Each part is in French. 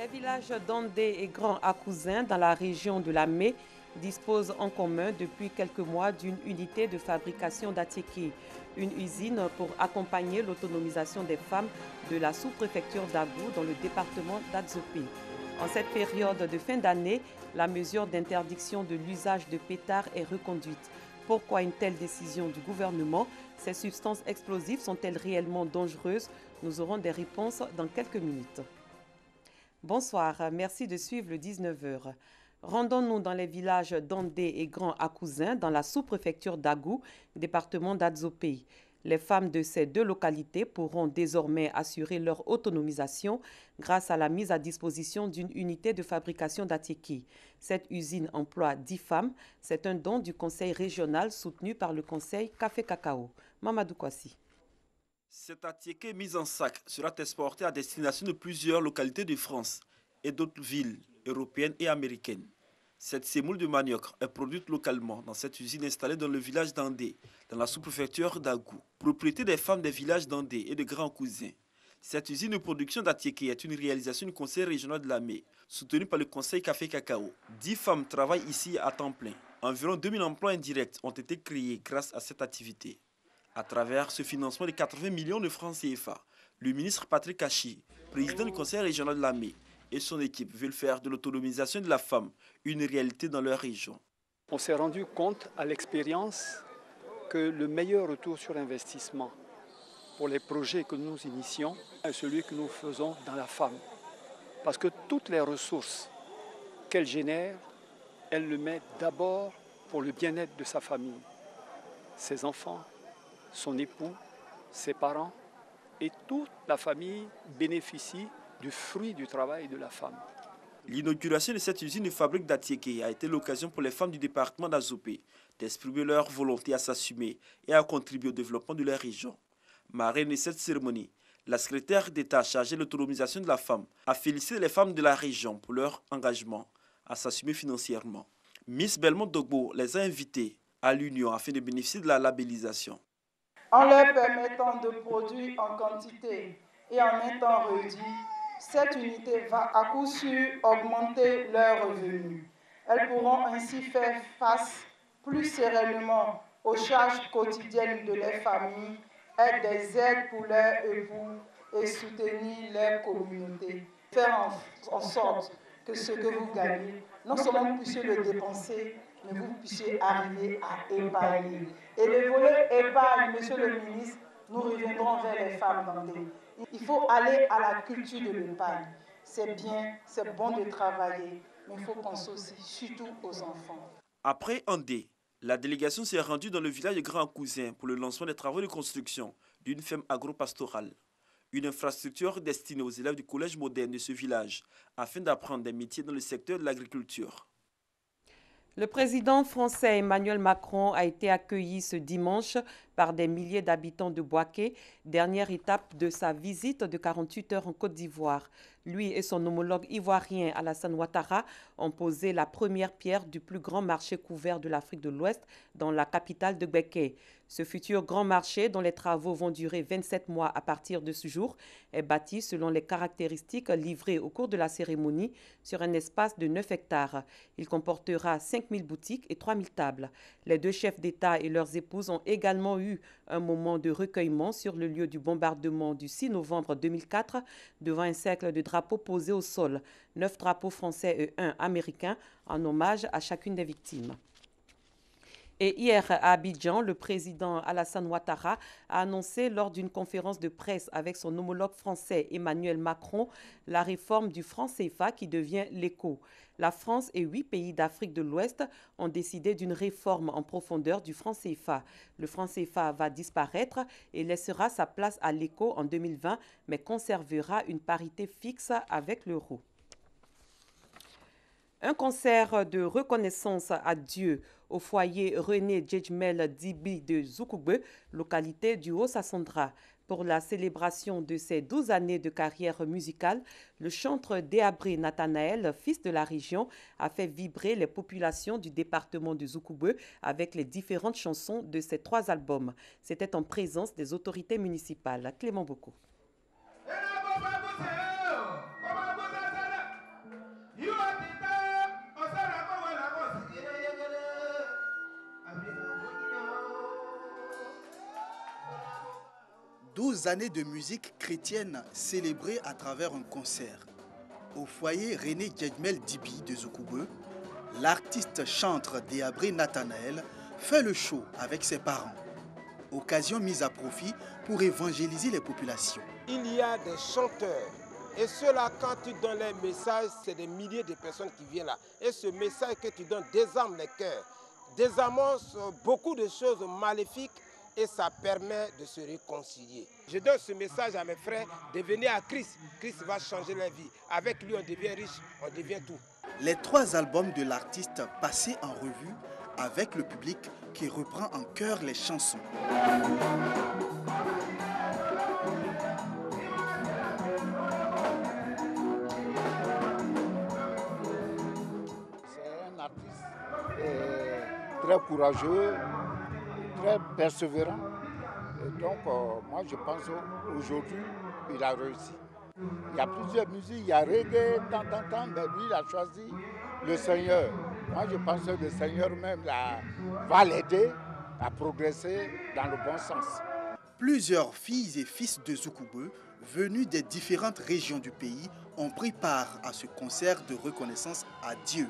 Les villages d'Andé et Grand Akousin, dans la région de la Mé, disposent en commun depuis quelques mois d'une unité de fabrication d'Atiéké, une usine pour accompagner l'autonomisation des femmes de la sous-préfecture d'Agou dans le département d'Adzopé. En cette période de fin d'année, la mesure d'interdiction de l'usage de pétards est reconduite. Pourquoi une telle décision du gouvernement? Ces substances explosives sont-elles réellement dangereuses? Nous aurons des réponses dans quelques minutes. Bonsoir, merci de suivre le 19h. Rendons-nous dans les villages d'Andé et Grand Akousin, dans la sous-préfecture d'Agou, département d'Adzopé. Les femmes de ces deux localités pourront désormais assurer leur autonomisation grâce à la mise à disposition d'une unité de fabrication d'Atiéké. Cette usine emploie 10 femmes. C'est un don du conseil régional soutenu par le conseil Café Cacao. Mamadou Kwasi. Cet Atiéké mis en sac sera exporté à destination de plusieurs localités de France et d'autres villes européennes et américaines. Cette semoule de manioc est produite localement dans cette usine installée dans le village d'Andé, dans la sous-préfecture d'Agou, propriété des femmes des villages d'Andé et de Grand Cousin. Cette usine de production d'Atiéké est une réalisation du conseil régional de la Mé, soutenue par le conseil Café Cacao. 10 femmes travaillent ici à temps plein. Environ 2000 emplois indirects ont été créés grâce à cette activité. À travers ce financement de 80 millions de francs CFA, le ministre Patrick Kachi, président du conseil régional de la Mé, et son équipe veulent faire de l'autonomisation de la femme une réalité dans leur région. On s'est rendu compte à l'expérience que le meilleur retour sur investissement pour les projets que nous initions est celui que nous faisons dans la femme. Parce que toutes les ressources qu'elle génère, elle le met d'abord pour le bien-être de sa famille, ses enfants, son époux, ses parents, et toute la famille bénéficie du fruit du travail de la femme. L'inauguration de cette usine de fabrique d'Atiéké a été l'occasion pour les femmes du département d'Adzopé d'exprimer leur volonté à s'assumer et à contribuer au développement de leur région. Marraine de cette cérémonie, la secrétaire d'État chargée de l'autonomisation de la femme a félicité les femmes de la région pour leur engagement à s'assumer financièrement. Miss Belmont Dogbo les a invitées à l'Union afin de bénéficier de la labellisation. En leur permettant de produire en quantité et en un temps réduit, cette unité va à coup sûr augmenter leurs revenus. Elles pourront ainsi faire face plus sereinement aux charges quotidiennes de leurs familles, être des aides pour leurs époux et soutenir leur communauté. Faire en sorte que ce que vous gagnez, non seulement vous puissiez le dépenser, mais vous puissiez arriver à épargner. Et le volet épargne, monsieur le ministre, nous reviendrons vers les femmes d'Andé. Il faut aller à la culture de l'épargne. C'est bien, c'est bon de travailler, mais il faut penser aussi, surtout aux enfants. Après Andé, la délégation s'est rendue dans le village de Grand Cousin pour le lancement des travaux de construction d'une ferme agro-pastorale. Une infrastructure destinée aux élèves du collège moderne de ce village, afin d'apprendre des métiers dans le secteur de l'agriculture. Le président français Emmanuel Macron a été accueilli ce dimanche par des milliers d'habitants de Bouaké, dernière étape de sa visite de 48 heures en Côte d'Ivoire. Lui et son homologue ivoirien Alassane Ouattara ont posé la première pierre du plus grand marché couvert de l'Afrique de l'Ouest dans la capitale de Béké. Ce futur grand marché, dont les travaux vont durer 27 mois à partir de ce jour, est bâti selon les caractéristiques livrées au cours de la cérémonie sur un espace de 9 hectares. Il comportera 5000 boutiques et 3000 tables. Les deux chefs d'État et leurs épouses ont également eu un moment de recueillement sur le lieu du bombardement du 6 novembre 2004 devant un cercle de drapeaux posés au sol, 9 drapeaux français et 1 américain en hommage à chacune des victimes. Et hier, à Abidjan, le président Alassane Ouattara a annoncé lors d'une conférence de presse avec son homologue français Emmanuel Macron la réforme du franc CFA qui devient l'écho. La France et 8 pays d'Afrique de l'Ouest ont décidé d'une réforme en profondeur du franc CFA. Le franc CFA va disparaître et laissera sa place à l'écho en 2020, mais conservera une parité fixe avec l'euro. Un concert de reconnaissance à Dieu au foyer René Djedjmel Dibi de Zoukougbe, localité du Haut-Sassandra. Pour la célébration de ses 12 années de carrière musicale, le chanteur Déabré Nathanaël, fils de la région, a fait vibrer les populations du département de Zoukougbe avec les différentes chansons de ses 3 albums. C'était en présence des autorités municipales. Clément Boko. 12 années de musique chrétienne célébrées à travers un concert. Au foyer René Djedmel Dibi de Zoukoubeu, l'artiste chantre Déabré Nathanaël fait le show avec ses parents. Occasion mise à profit pour évangéliser les populations. Il y a des chanteurs. Et ceux-là, quand tu donnes les messages, c'est des milliers de personnes qui viennent là. Et ce message que tu donnes désarme les cœurs, désannonce beaucoup de choses maléfiques et ça permet de se réconcilier. Je donne ce message à mes frères de venir à Christ. Christ va changer leur vie. Avec lui, on devient riche, on devient tout. Les 3 albums de l'artiste passés en revue avec le public qui reprend en chœur les chansons. C'est un artiste très courageux, très persévérant. Et donc, moi, je pense qu'aujourd'hui, il a réussi. Il y a plusieurs musiques, il y a reggae, mais lui, il a choisi le Seigneur. Moi, je pense que le Seigneur même va l'aider à progresser dans le bon sens. Plusieurs filles et fils de Zoukoubeu, venus des différentes régions du pays, ont pris part à ce concert de reconnaissance à Dieu.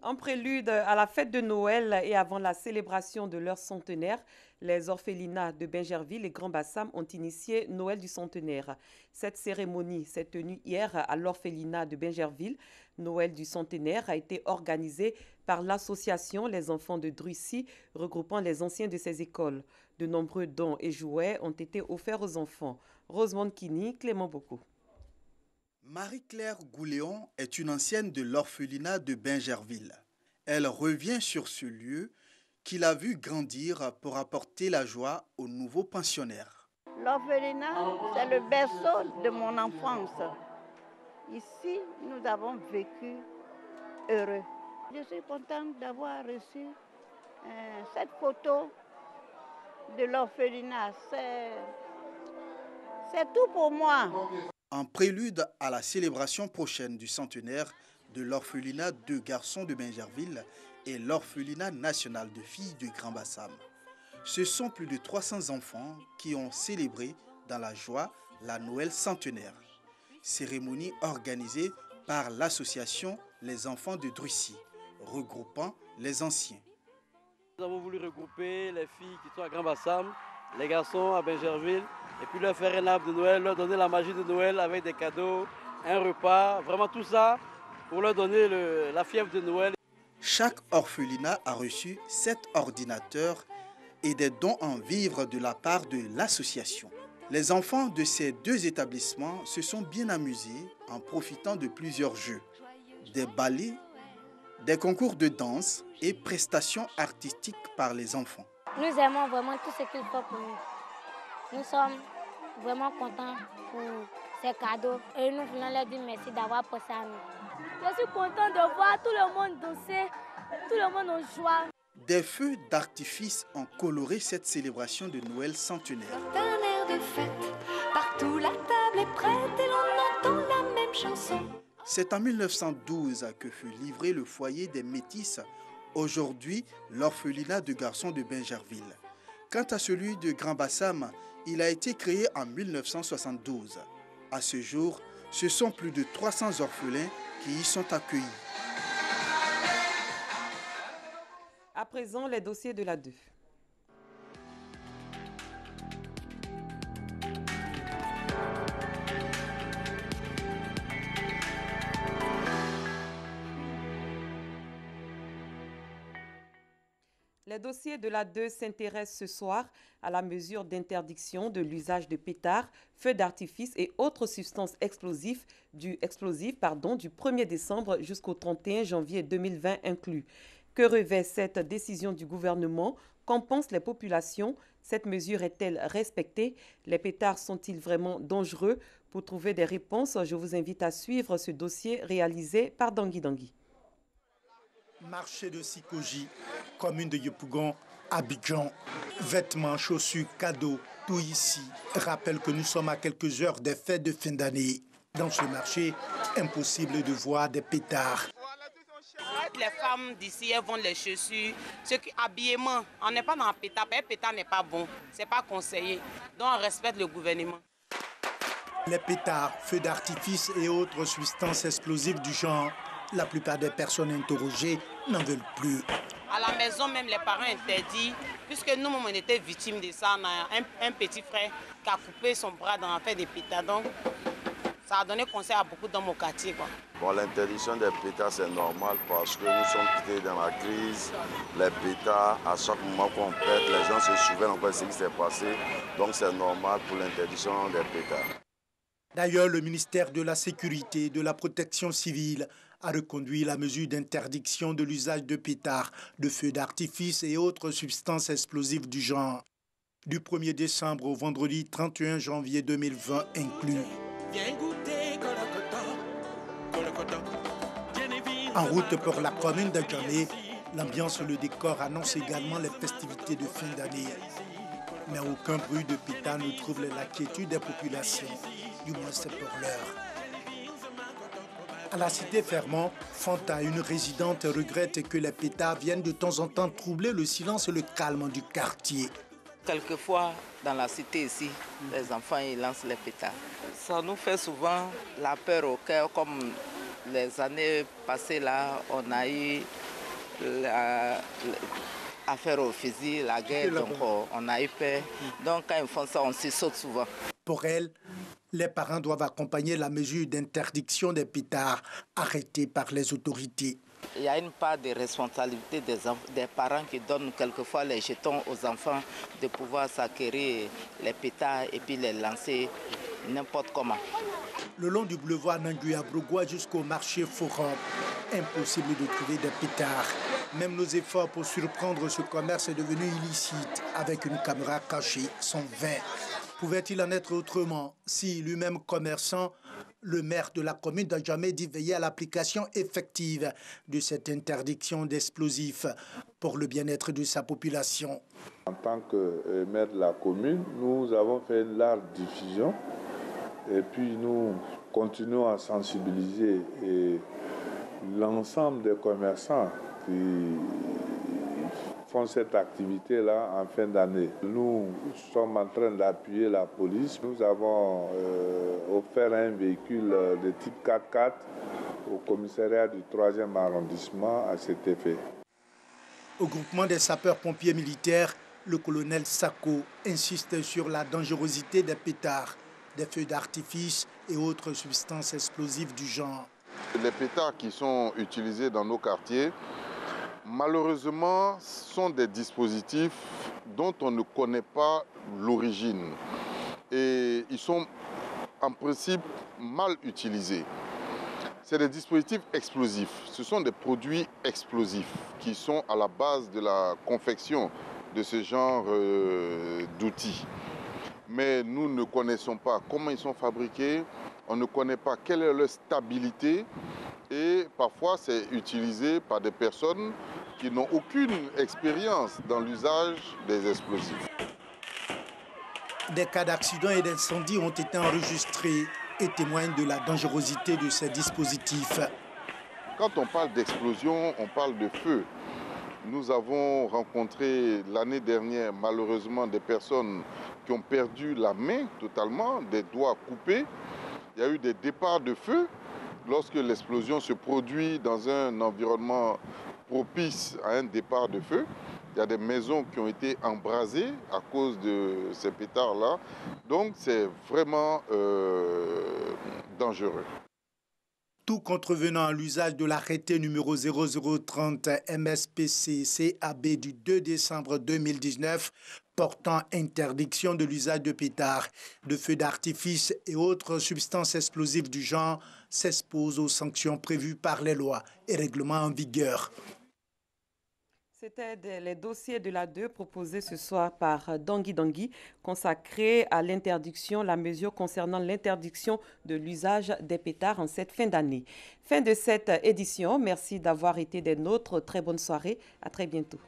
En prélude à la fête de Noël et avant la célébration de leur centenaire, les orphelinats de Bingerville et Grand Bassam ont initié Noël du centenaire. Cette cérémonie s'est tenue hier à l'orphelinat de Bingerville. Noël du centenaire a été organisé par l'association Les Enfants de Drucy, regroupant les anciens de ces écoles. De nombreux dons et jouets ont été offerts aux enfants. Rosemonde Kini, Clément Boko. Marie-Claire Gouléon est une ancienne de l'orphelinat de Bingerville. Elle revient sur ce lieu qu'il a vu grandir pour apporter la joie aux nouveaux pensionnaires. L'orphelinat, c'est le berceau de mon enfance. Ici, nous avons vécu heureux. Je suis contente d'avoir reçu cette photo de l'orphelinat. C'est tout pour moi. En prélude à la célébration prochaine du centenaire de l'orphelinat de garçons de Bingerville et l'orphelinat national de filles de Grand Bassam, ce sont plus de 300 enfants qui ont célébré dans la joie la Noël centenaire. Cérémonie organisée par l'association Les Enfants de Drucy, regroupant les anciens. Nous avons voulu regrouper les filles qui sont à Grand Bassam, les garçons à Bingerville, et puis leur faire un arbre de Noël, leur donner la magie de Noël avec des cadeaux, un repas, vraiment tout ça pour leur donner la fièvre de Noël. Chaque orphelinat a reçu 7 ordinateurs et des dons en vivres de la part de l'association. Les enfants de ces 2 établissements se sont bien amusés en profitant de plusieurs jeux, des ballets, des concours de danse et prestations artistiques par les enfants. Nous aimons vraiment tout ce qu'il faut pour nous. Nous sommes vraiment contents pour ces cadeaux et nous voulons leur dire merci d'avoir pensé à nous. Je suis contente de voir tout le monde danser, tout le monde en joie. Des feux d'artifice ont coloré cette célébration de Noël centenaire. Un air de fête, partout la table est prête et l'on entend la même chanson. C'est en 1912 que fut livré le foyer des Métis, aujourd'hui l'orphelinat de garçons de Bingerville. Quant à celui de Grand Bassam, il a été créé en 1972. À ce jour, ce sont plus de 300 orphelins qui y sont accueillis. À présent, les dossiers de la 2. Les dossiers de la 2 s'intéressent ce soir à la mesure d'interdiction de l'usage de pétards, feux d'artifice et autres substances explosives du 1er décembre jusqu'au 31 janvier 2020 inclus. Que revêt cette décision du gouvernement? Qu'en pensent les populations? Cette mesure est-elle respectée? Les pétards sont-ils vraiment dangereux? Pour trouver des réponses, je vous invite à suivre ce dossier réalisé par Dangui Dangui. Marché de Sikoji, commune de Yopougon, Abidjan. Vêtements, chaussures, cadeaux, tout ici rappelle que nous sommes à quelques heures des fêtes de fin d'année. Dans ce marché, impossible de voir des pétards. Les femmes d'ici, elles vendent les chaussures, habillement. On n'est pas dans un pétard n'est pas bon, c'est pas conseillé. Donc on respecte le gouvernement. Les pétards, feux d'artifice et autres substances explosives du genre, la plupart des personnes interrogées n'en veulent plus. À la maison, même les parents interdits, puisque nous, on était victimes de ça. On a un petit frère qui a coupé son bras dans l'affaire des pétards. Donc, ça a donné conseil à beaucoup d'hommes au quartier. Bon, l'interdiction des pétards, c'est normal parce que nous sommes quittés dans la crise. Les pétards, à chaque moment qu'on pète, les gens se souviennent encore de ce qui s'est passé. Donc, c'est normal pour l'interdiction des pétards. D'ailleurs, le ministère de la Sécurité et de la Protection civile a reconduit la mesure d'interdiction de l'usage de pétards, de feux d'artifice et autres substances explosives du genre. Du 1er décembre au vendredi 31 janvier 2020 inclus. En route pour la commune de Djamé, l'ambiance et le décor annoncent également les festivités de fin d'année. Mais aucun bruit de pétard ne trouble l'inquiétude des populations. Du moins, c'est pour l'heure. À la cité Fermont, Fanta, une résidente, regrette que les pétards viennent de temps en temps troubler le silence et le calme du quartier. Quelquefois, dans la cité ici, les enfants ils lancent les pétards. Ça nous fait souvent la peur au cœur, comme les années passées là, on a eu l'affaire au fusil, la guerre, donc on a eu peur. Donc quand ils font ça, on s'y saute souvent. Pour elle, les parents doivent accompagner la mesure d'interdiction des pétards arrêtée par les autorités. Il y a une part de responsabilité des parents qui donnent quelquefois les jetons aux enfants de pouvoir s'acquérir les pétards et puis les lancer n'importe comment. Le long du boulevard Nanguya-Brogoua jusqu'au marché Forum, impossible de trouver des pétards. Même nos efforts pour surprendre ce commerce est devenu illicite. Avec une caméra cachée, sont vains. Pouvait-il en être autrement si lui-même commerçant, le maire de la commune n'a jamais dit veiller à l'application effective de cette interdiction d'explosifs pour le bien-être de sa population? En tant que maire de la commune, nous avons fait une large diffusion et puis nous continuons à sensibiliser l'ensemble des commerçants qui font cette activité-là en fin d'année. Nous sommes en train d'appuyer la police. Nous avons offert un véhicule de type 4x4 au commissariat du 3e arrondissement à cet effet. Au groupement des sapeurs-pompiers militaires, le colonel Sako insiste sur la dangerosité des pétards, des feux d'artifice et autres substances explosives du genre. Les pétards qui sont utilisés dans nos quartiers, malheureusement, sont des dispositifs dont on ne connaît pas l'origine. Et ils sont en principe mal utilisés. C'est des dispositifs explosifs. Ce sont des produits explosifs qui sont à la base de la confection de ce genre d'outils. Mais nous ne connaissons pas comment ils sont fabriqués, on ne connaît pas quelle est leur stabilité et parfois c'est utilisé par des personnes qui n'ont aucune expérience dans l'usage des explosifs. Des cas d'accidents et d'incendies ont été enregistrés et témoignent de la dangerosité de ces dispositifs. Quand on parle d'explosion, on parle de feu. Nous avons rencontré l'année dernière malheureusement des personnes qui ont perdu la main totalement, des doigts coupés. Il y a eu des départs de feu lorsque l'explosion se produit dans un environnement propice à un départ de feu. Il y a des maisons qui ont été embrasées à cause de ces pétards-là. Donc c'est vraiment dangereux. Tout contrevenant à l'usage de l'arrêté numéro 0030 MSPC-CAB du 2 décembre 2019 portant interdiction de l'usage de pétards, de feux d'artifice et autres substances explosives du genre s'expose aux sanctions prévues par les lois et règlements en vigueur. C'était les dossiers de la 2 proposés ce soir par Dangui Dangui, consacrés à l'interdiction, la mesure concernant l'interdiction de l'usage des pétards en cette fin d'année. Fin de cette édition. Merci d'avoir été des nôtres. Très bonne soirée. À très bientôt.